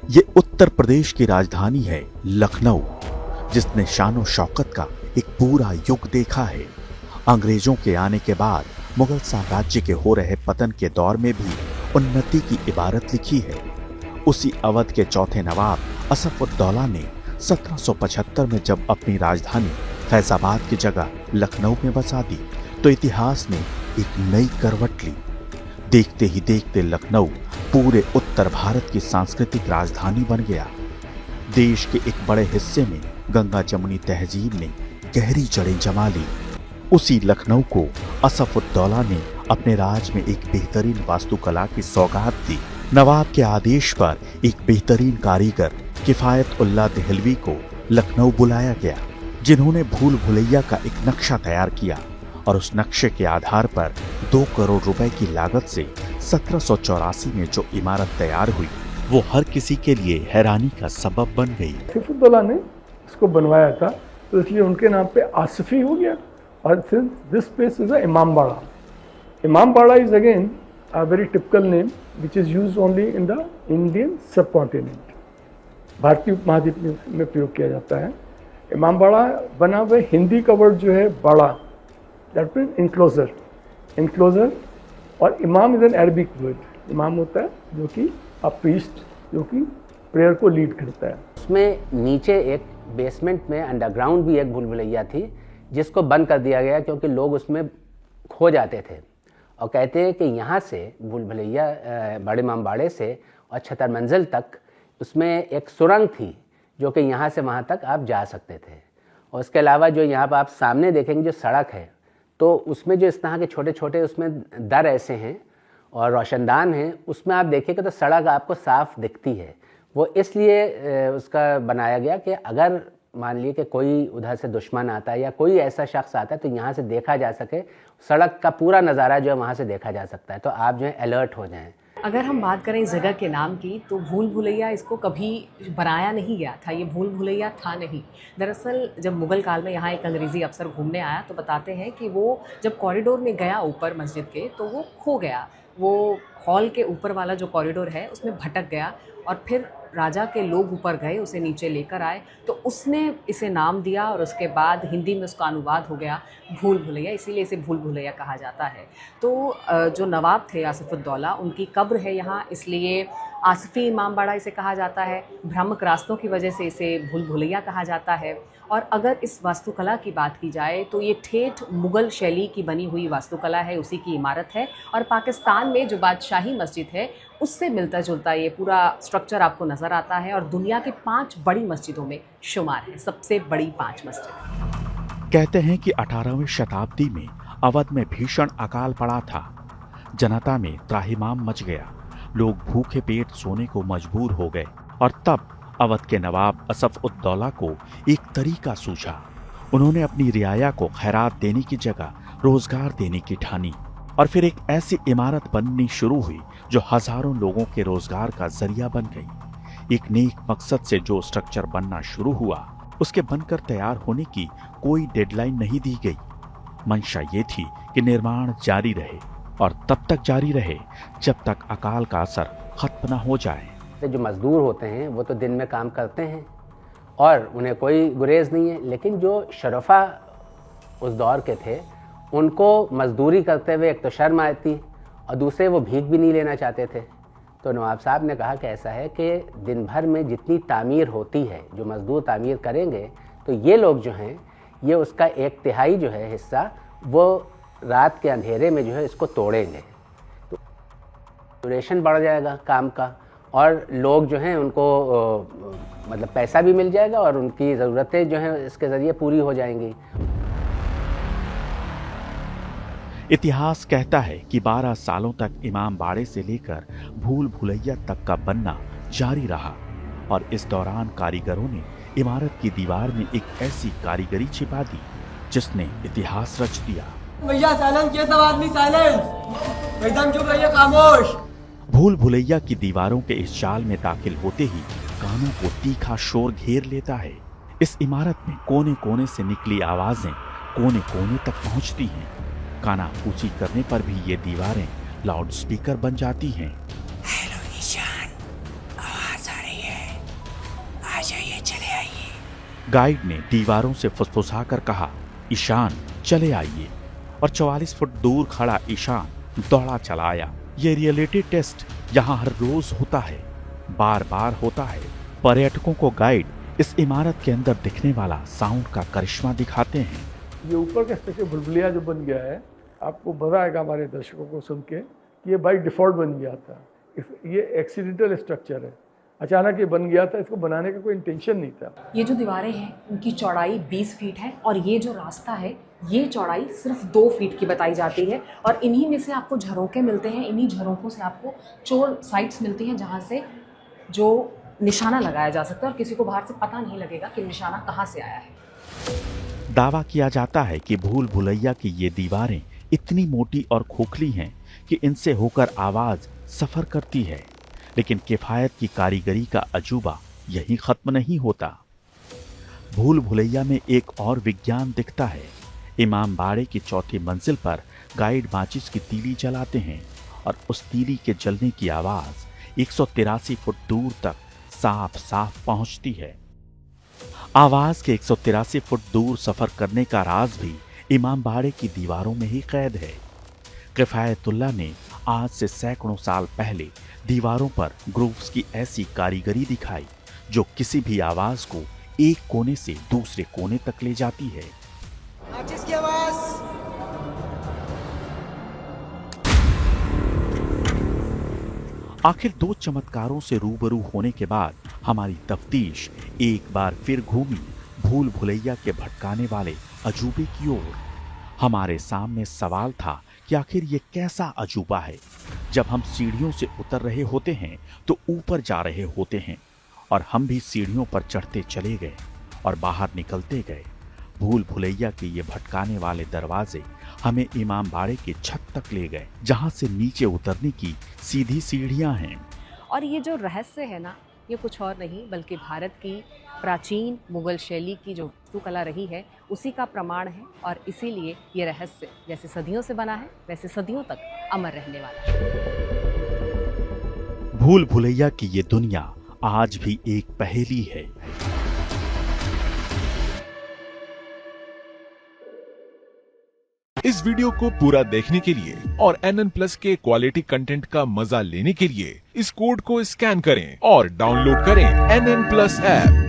ये उत्तर प्रदेश की राजधानी है लखनऊ, जिसने शानो शौकत का एक पूरा युग देखा है। अंग्रेजों के आने के बाद मुगल साम्राज्य के हो रहे पतन के दौर में भी उन्नति की इबारत लिखी है। उसी अवध के चौथे नवाब असफ-उद-दौला ने 1775 में जब अपनी राजधानी फैजाबाद की जगह लखनऊ में बसा दी तो इतिहास ने एक नई करवट ली। देखते ही देखते लखनऊ पूरे उत्तर भारत की सांस्कृतिक राजधानी बन गया। देश के एक बड़े हिस्से में गंगा जमुनी तहजीब ने गहरी जड़ें जमा ली। उसी लखनऊ को असफ-उद-दौला ने अपने राज में एक बेहतरीन वास्तुकला की सौगात दी। नवाब के आदेश पर एक बेहतरीन कारीगर किफायत उल्लाह देहलवी को लखनऊ बुलाया गया, जिन्होंने भूल भुलैया का एक नक्शा तैयार किया और उस नक्शे के आधार पर 2 करोड़ रुपए की लागत से 1784 में जो इमारत तैयार हुई वो हर किसी के लिए हैरानी का सबब बन गई। असफ-उद-दौला ने इसको बनवाया था तो इसलिए उनके नाम पे आसिफी हो गया। और फिर this place is Imambara. Imambara is again a very typical name which is used only in the Indian subcontinent. भारतीय उपमहाद्वीप में प्रयोग किया जाता है। इमामबाड़ा बना हुआ हिंदी का वर्ड जो है बाड़ा, दैट मीन इनक्लोजर, और इमाम इज एन अरबिक वर्ड। इमाम होता है जो कि अ प्रीस्ट, जो कि प्रेयर को लीड करता है। उसमें नीचे एक बेसमेंट में अंडरग्राउंड भी एक भूल भुलैया थी, जिसको बंद कर दिया गया क्योंकि लोग उसमें खो जाते थे। और कहते हैं कि यहाँ से भूल भुलैया बड़े इमामबाड़े से और छतर मंजिल तक उसमें एक सुरंग थी जो कि यहाँ से वहाँ तक आप जा सकते थे। और उसके अलावा जो यहाँ पर आप सामने देखेंगे जो सड़क है, तो उसमें जो इस तरह के छोटे छोटे उसमें दर ऐसे हैं और रोशनदान हैं, उसमें आप देखिएगा तो सड़क आपको साफ दिखती है। वो इसलिए उसका बनाया गया कि अगर मान लीजिए कि कोई उधर से दुश्मन आता है या कोई ऐसा शख्स आता है तो यहाँ से देखा जा सके, सड़क का पूरा नज़ारा जो है वहाँ से देखा जा सकता है, तो आप जो है अलर्ट हो जाएं। अगर हम बात करें इस जगह के नाम की तो भूल भुलैया इसको कभी बनाया नहीं गया था, ये भूल भुलैया था नहीं। दरअसल जब मुग़ल काल में यहाँ एक अंग्रेज़ी अफसर घूमने आया तो बताते हैं कि वो जब कॉरिडोर में गया ऊपर मस्जिद के तो वो खो गया। वो हॉल के ऊपर वाला जो कॉरिडोर है उसमें भटक गया और फिर राजा के लोग ऊपर गए, उसे नीचे लेकर आए तो उसने इसे नाम दिया और उसके बाद हिंदी में उसका अनुवाद हो गया भूल भुलैया, इसीलिए इसे भूल भुलैया कहा जाता है। तो जो नवाब थे आसिफ-उद-दौला, उनकी कब्र है यहाँ, इसलिए आसिफी इमामबाड़ा इसे कहा जाता है। भ्रामक रास्तों की वजह से इसे भूल भुलैया कहा जाता है। और अगर इस वास्तुकला की बात की जाए तो ये ठेठ मुग़ल शैली की बनी हुई वास्तुकला है, उसी की इमारत है। और पाकिस्तान में जो बादशाही मस्जिद है उससे मिलता जुलता ये पूरा स्ट्रक्चर आपको नज़र आता है और दुनिया के 5 बड़ी मस्जिदों में शुमार है, सबसे बड़ी 5 मस्जिद। कहते हैं कि 18वीं शताब्दी में अवध में भीषण अकाल पड़ा था। जनता में त्राहिमाम मच गया, लोग भूखे पेट सोने को मजबूर हो गए और तब अवध के नवाब असफ-उद-दौला को एक तरीका सूझा। उन्होंने अपनी रियाया को खैरात देने की जगह रोजगार देने की ठानी और फिर एक ऐसी इमारत बननी शुरू हुई जो हजारों लोगों के रोजगार का जरिया बन गई। एक नेक मकसद से जो स्ट्रक्चर बनना शुरू हुआ उसके बनकर तैयार होने की कोई डेडलाइन नहीं दी गई। मंशा ये थी कि निर्माण जारी रहे और तब तक जारी रहे जब तक अकाल का असर खत्म न हो जाए। जो मज़दूर होते हैं वो तो दिन में काम करते हैं और उन्हें कोई गुरेज नहीं है, लेकिन जो शरफा उस दौर के थे उनको मजदूरी करते हुए एक तो शर्म आती और दूसरे वो भीख भी नहीं लेना चाहते थे। तो नवाब साहब ने कहा कि ऐसा है कि दिन भर में जितनी तामीर होती है, जो मज़दूर तामीर करेंगे, तो ये लोग जो हैं ये उसका 1/3 जो है हिस्सा वो रात के अंधेरे में जो है इसको तोड़ेंगे, तो ड्यूरेशन बढ़ जाएगा काम का और लोग जो हैं उनको मतलब पैसा भी मिल जाएगा और उनकी ज़रूरतें जो हैं इसके ज़रिए पूरी हो जाएंगी। इतिहास कहता है कि 12 सालों तक इमामबाड़े से लेकर भूल भुलैया तक का बनना जारी रहा और इस दौरान कारीगरों ने इमारत की दीवार में एक ऐसी कारीगरी छिपा दी जिसने इतिहास रच दिया। भैया साइलेंस, ये सब आदमी साइलेंस, एकदम चुप रहिए, खामोश। भूल भुलैया की दीवारों के इस जाल में दाखिल होते ही कानों को तीखा शोर घेर लेता है। इस इमारत में कोने कोने से निकली आवाजें कोने कोने तक पहुंचती हैं। कानाफूसी करने पर भी ये दीवारें लाउड स्पीकर बन जाती हैं। हेलो निशान, आवाज आ रही है? गाइड ने दीवारों से फुसफुसाकर कहा, ईशान चले आइए, और 44 फुट दूर खड़ा ईशान दौड़ा चला आया। ये रियलिटी टेस्ट यहाँ हर रोज होता है, बार बार होता है। पर्यटकों को गाइड इस इमारत के अंदर दिखने वाला साउंड का करिश्मा दिखाते हैं। ये ऊपर का स्ट्रक्चर भुलभुलैया जो बन गया है, आपको मजा आएगा हमारे दर्शकों को सुन के, ये बाई डिफॉल्ट बन गया था। ये एक्सीडेंटल स्ट्रक्चर है, अचानक ये बन गया था, इसको बनाने का कोई इंटेंशन नहीं था। ये जो दीवारें हैं उनकी चौड़ाई 20 फीट है और ये जो रास्ता है ये चौड़ाई सिर्फ 2 फीट की बताई जाती है। और इन्हीं में से आपको झरोके मिलते हैं, इन्हीं झरोकों से आपको चोर साइट्स मिलती हैं जहाँ से जो निशाना लगाया जा सकता है और किसी को बाहर से पता नहीं लगेगा कि निशाना कहाँ से आया है। दावा किया जाता है कि भूल भुलैया की ये दीवारें इतनी मोटी और खोखली हैं कि इनसे होकर आवाज सफर करती है। लेकिन किफायत की कारीगरी का अजूबा यहीं खत्म नहीं होता। भूल भुलैया में एक और विज्ञान दिखता है। इमाम बाड़े की चौथी मंजिल पर गाइड माचिस की तीली जलाते हैं और उस तीली के जलने की आवाज 183 फुट दूर तक साफ साफ पहुंचती है। आवाज के 183 फुट दूर सफर करने का राज भी इमाम बाड़े की दीवारों में ही कैद है। किफायतुल्लाह ने आज से सैकड़ों साल पहले दीवारों पर ग्रूव्स की ऐसी कारीगरी दिखाई जो किसी भी आवाज को एक कोने से दूसरे कोने तक ले जाती है। माचिस की आवाज। आखिर दो चमत्कारों से रूबरू होने के बाद हमारी तफ्तीश एक बार फिर घूमी भूल भुलैया के भटकाने वाले अजूबे की ओर। हमारे सामने सवाल था कि आखिर ये कैसा अजूबा है। जब हम सीढ़ियों से उतर रहे होते हैं तो ऊपर जा रहे होते हैं, और हम भी सीढ़ियों पर चढ़ते चले गए और बाहर निकलते गए। भूल भुलैया के ये भटकाने वाले दरवाजे हमें इमाम बाड़े की छत तक ले गए, जहां से नीचे उतरने की सीधी सीढ़ियां हैं। और ये जो रहस्य है ना, ये कुछ और नहीं बल्कि भारत की प्राचीन मुगल शैली की जो वास्तुकला रही है उसी का प्रमाण है। और इसीलिए ये रहस्य जैसे सदियों से बना है वैसे सदियों तक अमर रहने वाला है। भूल भुलैया की ये दुनिया आज भी एक पहेली है। इस वीडियो को पूरा देखने के लिए और NN+ के क्वालिटी कंटेंट का मजा लेने के लिए इस कोड को स्कैन करें और डाउनलोड करें NN+ ऐप।